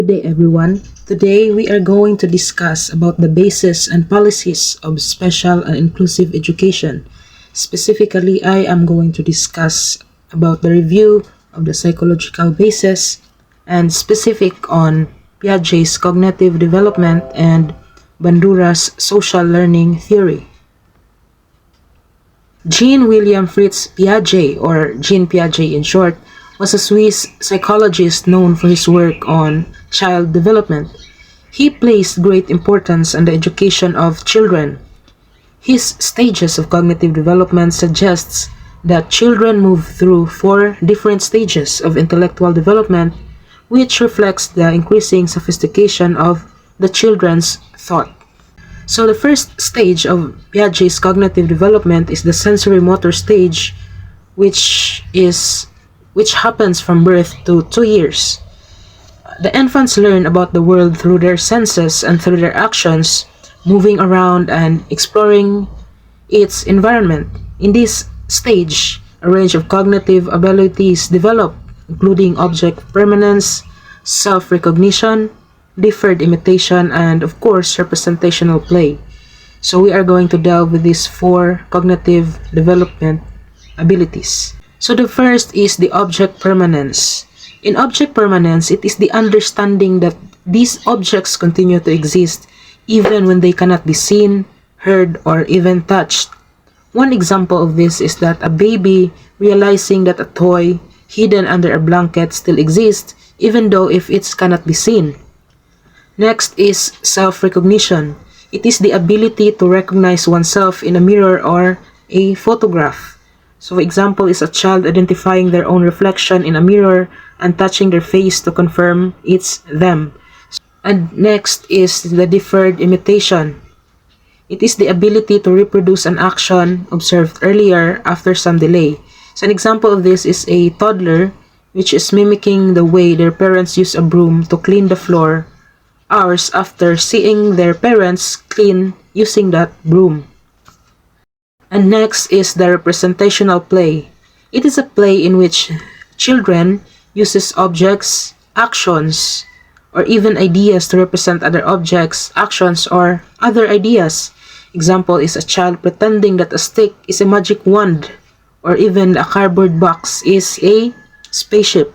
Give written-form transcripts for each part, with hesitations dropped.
Good day everyone. Today we are going to discuss about the basis and policies of special and inclusive education. Specifically, I am going to discuss about the review of the psychological basis and specific on Piaget's cognitive development and Bandura's social learning theory. Jean William Fritz Piaget, or Jean Piaget in short, was a Swiss psychologist known for his work on child development. He placed great importance on the education of children. His stages of cognitive development suggests that children move through 4 different stages of intellectual development, which reflects the increasing sophistication of the children's thought. So the first stage of Piaget's cognitive development is the sensory motor stage, which happens from birth to 2 years. The infants learn about the world through their senses and through their actions, moving around and exploring its environment. In this stage, a range of cognitive abilities develop, including object permanence, self-recognition, deferred imitation, and of course, representational play. So we are going to delve with these 4 cognitive development abilities. So the first is the object permanence. In object permanence, it is the understanding that these objects continue to exist even when they cannot be seen, heard, or even touched. One example of this is that a baby realizing that a toy hidden under a blanket still exists even though if it cannot be seen. Next is self-recognition. It is the ability to recognize oneself in a mirror or a photograph. So for example is a child identifying their own reflection in a mirror and touching their face to confirm it's them. And next is the deferred imitation. It is the ability to reproduce an action observed earlier after some delay. So an example of this is a toddler which is mimicking the way their parents use a broom to clean the floor hours after seeing their parents clean using that broom. And next is the representational play. It is a play in which children uses objects, actions, or even ideas to represent other objects, actions, or other ideas. Example is a child pretending that a stick is a magic wand, or even a cardboard box is a spaceship.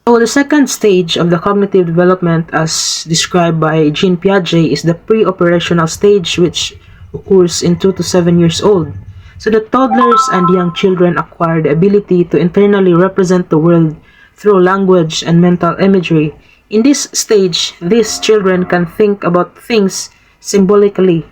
So the second stage of the cognitive development as described by Jean Piaget is the pre-operational stage, which occurs in 2 to 7 years old. So the toddlers and young children acquire the ability to internally represent the world through language and mental imagery. In this stage, these children can think about things symbolically.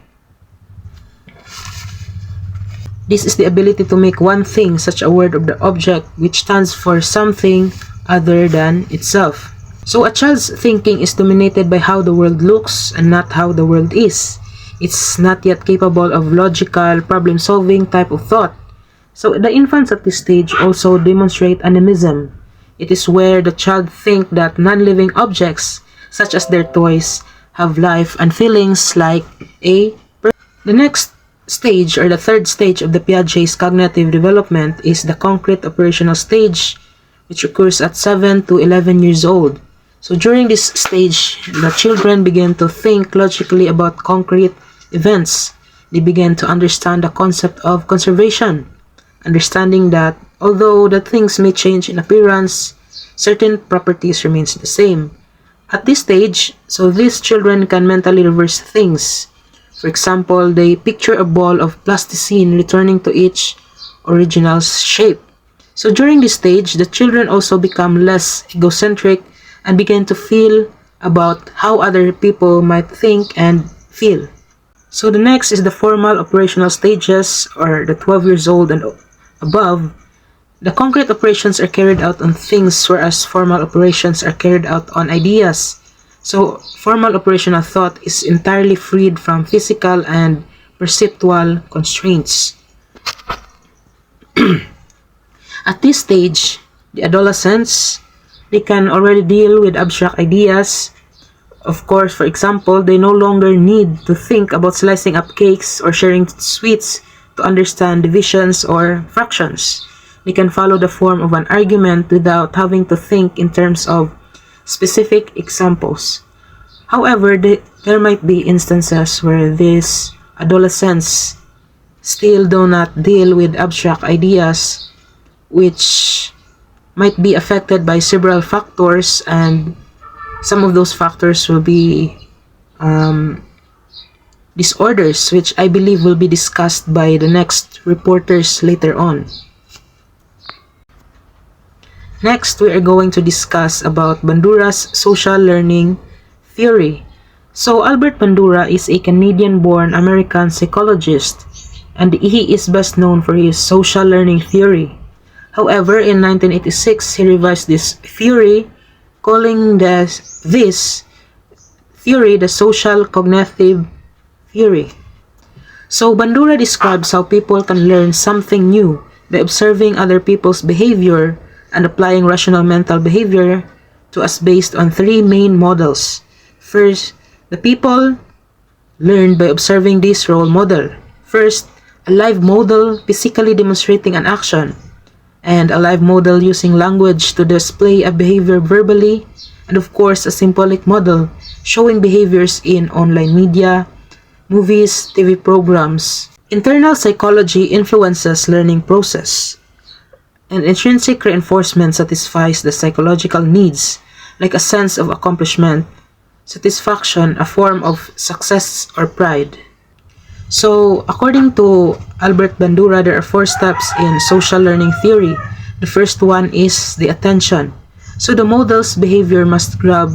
This is the ability to make one thing, such a word of the object, which stands for something other than itself. So a child's thinking is dominated by how the world looks and not how the world is. It's not yet capable of logical, problem-solving type of thought. So the infants at this stage also demonstrate animism. It is where the child think that non-living objects, such as their toys, have life and feelings like a person. The next stage, or the third stage of the Piaget's cognitive development, is the concrete operational stage, which occurs at 7 to 11 years old. So during this stage, the children begin to think logically about concrete events. They begin to understand the concept of conservation, understanding that although the things may change in appearance, certain properties remains the same. At this stage, so these children can mentally reverse things. For example, they picture a ball of plasticine returning to its original shape. So during this stage, the children also become less egocentric and begin to feel about how other people might think and feel. So the next is the formal operational stages, or the 12 years old and above. The concrete operations are carried out on things, whereas formal operations are carried out on ideas. So formal operational thought is entirely freed from physical and perceptual constraints. At this stage, the adolescents, they can already deal with abstract ideas. Of course, for example, they no longer need to think about slicing up cakes or sharing sweets to understand divisions or fractions. They can follow the form of an argument without having to think in terms of specific examples. However, there might be instances where these adolescents still do not deal with abstract ideas, which might be affected by several factors, and some of those factors will be disorders, which I believe will be discussed by the next reporters later on. Next, we are going to discuss about Bandura's social learning theory. So, Albert Bandura is a Canadian-born American psychologist, and he is best known for his social learning theory. However, in 1986, he revised this theory, calling this theory the social cognitive theory. So, Bandura describes how people can learn something new by observing other people's behavior and applying rational mental behavior to us based on three main models. First, the people learned by observing this role model. First, a live model physically demonstrating an action, and a live model using language to display a behavior verbally, and of course, a symbolic model showing behaviors in online media, movies, TV programs. Internal psychology influences learning process, and intrinsic reinforcement satisfies the psychological needs, like a sense of accomplishment, satisfaction, a form of success or pride. So, according to Albert Bandura, there are 4 steps in social learning theory. The first one is the attention. So, the model's behavior must grab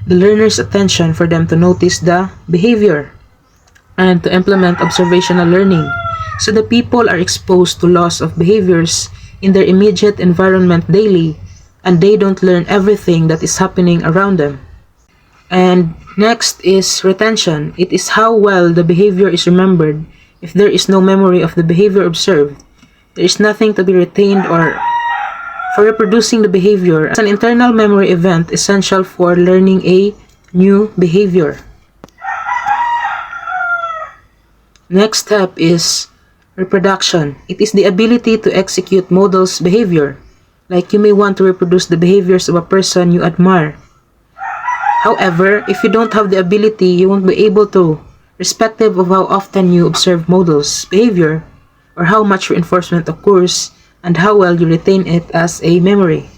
the learner's attention for them to notice the behavior and to implement observational learning. So, the people are exposed to loss of behaviors in their immediate environment daily, and they don't learn everything that is happening around them. And next is retention. It is how well the behavior is remembered. If there is no memory of the behavior observed, there is nothing to be retained or for reproducing the behavior as an internal memory event essential for learning a new behavior. Next step is reproduction. It is the ability to execute models' behavior. Like you may want to reproduce the behaviors of a person you admire. However, if you don't have the ability, you won't be able to, irrespective of how often you observe models' behavior, or how much reinforcement occurs, and how well you retain it as a memory.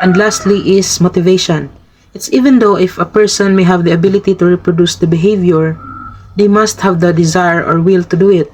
And lastly is motivation. It's even though if a person may have the ability to reproduce the behavior, they must have the desire or will to do it.